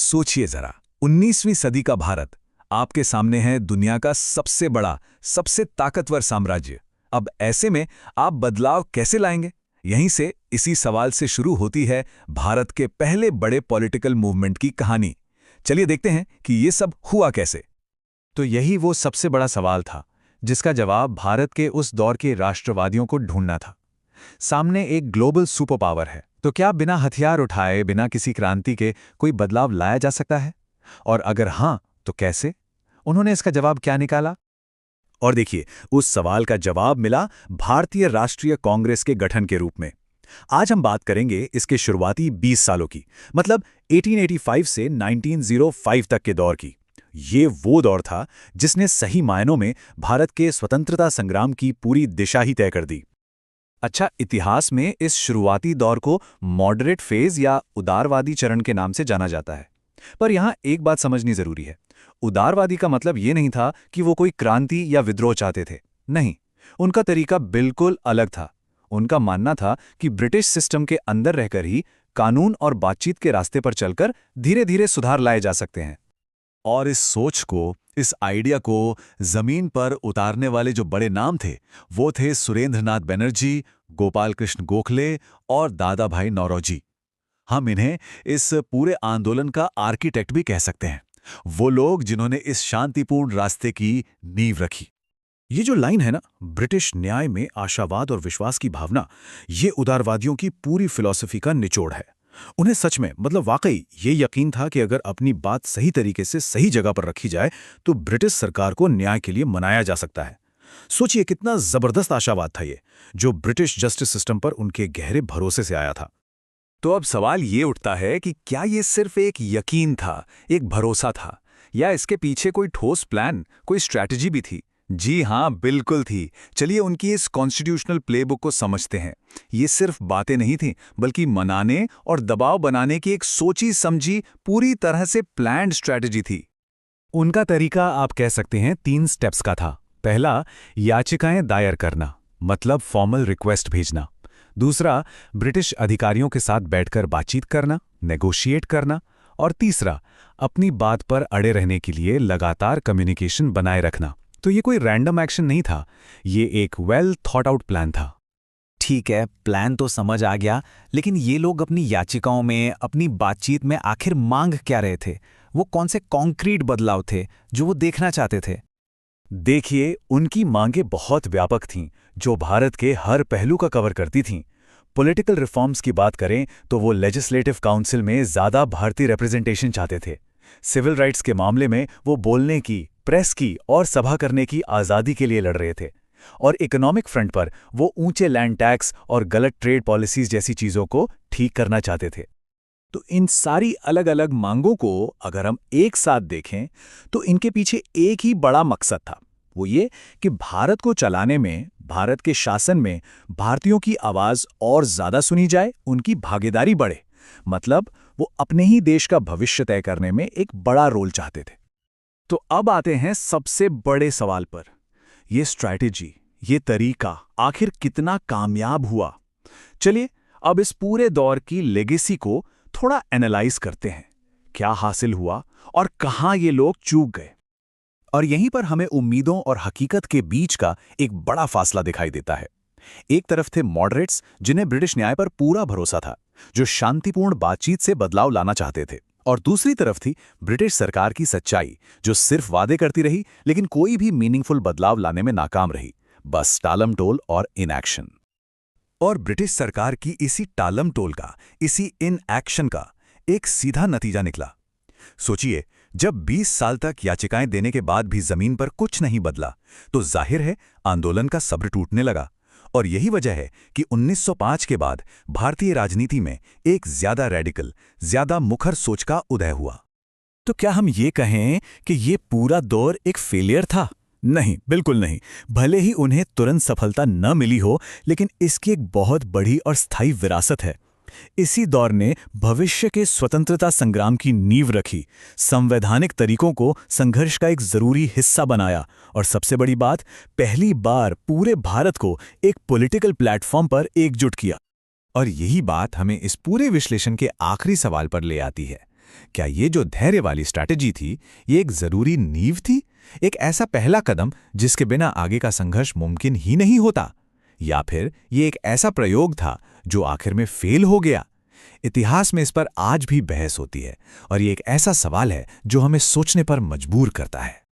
सोचिए जरा, 19वीं सदी का भारत आपके सामने है, दुनिया का सबसे बड़ा, सबसे ताकतवर साम्राज्य। अब ऐसे में आप बदलाव कैसे लाएंगे? यहीं से, इसी सवाल से शुरू होती है भारत के पहले बड़े पॉलिटिकल मूवमेंट की कहानी। चलिए देखते हैं कि ये सब हुआ कैसे। तो यही वो सबसे बड़ा सवाल था जिसका जवाब भारत के उस दौर के राष्ट्रवादियों को ढूंढना था। सामने एक ग्लोबल सुपर पावर है, तो क्या बिना हथियार उठाए, बिना किसी क्रांति के कोई बदलाव लाया जा सकता है? और अगर हां, तो कैसे? उन्होंने इसका जवाब क्या निकाला? और देखिए, उस सवाल का जवाब मिला भारतीय राष्ट्रीय कांग्रेस के गठन के रूप में। आज हम बात करेंगे इसके शुरुआती 20 सालों की, मतलब 1885 से 1905 तक के दौर की। ये वो दौर था जिसने सही मायनों में भारत के स्वतंत्रता संग्राम की पूरी दिशा ही तय कर दी। अच्छा, इतिहास में इस शुरुआती दौर को मॉडरेट फेज या उदारवादी चरण के नाम से जाना जाता है। पर यहां एक बात समझनी जरूरी है। उदारवादी का मतलब ये नहीं था कि वो कोई क्रांति या विद्रोह चाहते थे। नहीं, उनका तरीका बिल्कुल अलग था। उनका मानना था कि ब्रिटिश सिस्टम के अंदर रहकर ही कानून और बातचीत के रास्ते पर चलकर धीरे धीरे सुधार लाए जा सकते हैं। और इस सोच को, इस आइडिया को जमीन पर उतारने वाले जो बड़े नाम थे, वो थे सुरेंद्रनाथ बनर्जी, गोपाल कृष्ण गोखले और दादा भाई नौरोजी। हम इन्हें इस पूरे आंदोलन का आर्किटेक्ट भी कह सकते हैं। वो लोग जिन्होंने इस शांतिपूर्ण रास्ते की नींव रखी। ये जो लाइन है ना, ब्रिटिश न्याय में आशावाद और विश्वास की भावना, ये उदारवादियों की पूरी फिलॉसफी का निचोड़ है। उन्हें सच में, मतलब वाकई ये यकीन था कि अगर अपनी बात सही तरीके से सही जगह पर रखी जाए तो ब्रिटिश सरकार को न्याय के लिए मनाया जा सकता है। सोचिए कितना जबरदस्त आशावाद था ये, जो ब्रिटिश जस्टिस सिस्टम पर उनके गहरे भरोसे से आया था। तो अब सवाल ये उठता है कि क्या ये सिर्फ एक यकीन था, एक भरोसा था, या इसके पीछे कोई ठोस प्लान, कोई स्ट्रैटेजी भी थी? जी हां, बिल्कुल थी। चलिए उनकी इस कॉन्स्टिट्यूशनल प्लेबुक को समझते हैं। ये सिर्फ बातें नहीं थीं, बल्कि मनाने और दबाव बनाने की एक सोची समझी, पूरी तरह से प्लान्ड स्ट्रैटेजी थी। उनका तरीका आप कह सकते हैं 3 स्टेप्स का था। पहला, याचिकाएं दायर करना, मतलब फॉर्मल रिक्वेस्ट भेजना। दूसरा, ब्रिटिश अधिकारियों के साथ बैठकर बातचीत करना, नेगोशिएट करना। और तीसरा, अपनी बात पर अड़े रहने के लिए लगातार कम्युनिकेशन बनाए रखना। तो ये कोई रैंडम एक्शन नहीं था, ये एक वेल थॉट आउट प्लान था। ठीक है, प्लान तो समझ आ गया, लेकिन ये लोग अपनी याचिकाओं में, अपनी बातचीत में आखिर मांग क्या रहे थे? वो कौन से कॉन्क्रीट बदलाव थे जो वो देखना चाहते थे? देखिए, उनकी मांगें बहुत व्यापक थीं, जो भारत के हर पहलू का कवर करती थीं। पॉलिटिकल रिफॉर्म्स की बात करें तो वो लेजिस्लेटिव काउंसिल में ज़्यादा भारतीय रिप्रेजेंटेशन चाहते थे। सिविल राइट्स के मामले में वो बोलने की, प्रेस की और सभा करने की आज़ादी के लिए लड़ रहे थे। और इकोनॉमिक फ्रंट पर वो ऊंचे लैंड टैक्स और गलत ट्रेड पॉलिसीज जैसी चीज़ों को ठीक करना चाहते थे। तो इन सारी अलग अलग मांगों को अगर हम एक साथ देखें तो इनके पीछे एक ही बड़ा मकसद था। वो ये कि भारत को चलाने में, भारत के शासन में भारतीयों की आवाज़ और ज़्यादा सुनी जाए, उनकी भागीदारी बढ़े। मतलब वो अपने ही देश का भविष्य तय करने में एक बड़ा रोल चाहते थे। तो अब आते हैं सबसे बड़े सवाल पर। ये स्ट्रैटेजी, ये तरीका आखिर कितना कामयाब हुआ? चलिए अब इस पूरे दौर की लेगेसी को थोड़ा एनालाइज करते हैं। क्या हासिल हुआ और कहां ये लोग चूक गए? और यहीं पर हमें उम्मीदों और हकीकत के बीच का एक बड़ा फासला दिखाई देता है। एक तरफ थे मॉडरेट्स, जिन्हें ब्रिटिश न्याय पर पूरा भरोसा था, जो शांतिपूर्ण बातचीत से बदलाव लाना चाहते थे। और दूसरी तरफ थी ब्रिटिश सरकार की सच्चाई, जो सिर्फ वादे करती रही लेकिन कोई भी मीनिंगफुल बदलाव लाने में नाकाम रही, बस टालमटोल और इनएक्शन। और ब्रिटिश सरकार की इसी टालमटोल का, इसी इनएक्शन का एक सीधा नतीजा निकला। सोचिए, जब 20 साल तक याचिकाएं देने के बाद भी जमीन पर कुछ नहीं बदला, तो जाहिर है आंदोलन का सब्र टूटने लगा। और यही वजह है कि 1905 के बाद भारतीय राजनीति में एक ज्यादा रेडिकल, ज्यादा मुखर सोच का उदय हुआ। तो क्या हम ये कहें कि ये पूरा दौर एक फेलियर था? नहीं, बिल्कुल नहीं। भले ही उन्हें तुरंत सफलता न मिली हो, लेकिन इसकी एक बहुत बड़ी और स्थायी विरासत है। इसी दौर ने भविष्य के स्वतंत्रता संग्राम की नींव रखी, संवैधानिक तरीकों को संघर्ष का एक जरूरी हिस्सा बनाया, और सबसे बड़ी बात, पहली बार पूरे भारत को एक पॉलिटिकल प्लेटफॉर्म पर एकजुट किया। और यही बात हमें इस पूरे विश्लेषण के आखिरी सवाल पर ले आती है। क्या ये जो धैर्य वाली स्ट्रैटेजी थी, ये एक जरूरी नींव थी, एक ऐसा पहला कदम जिसके बिना आगे का संघर्ष मुमकिन ही नहीं होता? या फिर ये एक ऐसा प्रयोग था जो आखिर में फेल हो गया? इतिहास में इस पर आज भी बहस होती है, और ये एक ऐसा सवाल है जो हमें सोचने पर मजबूर करता है।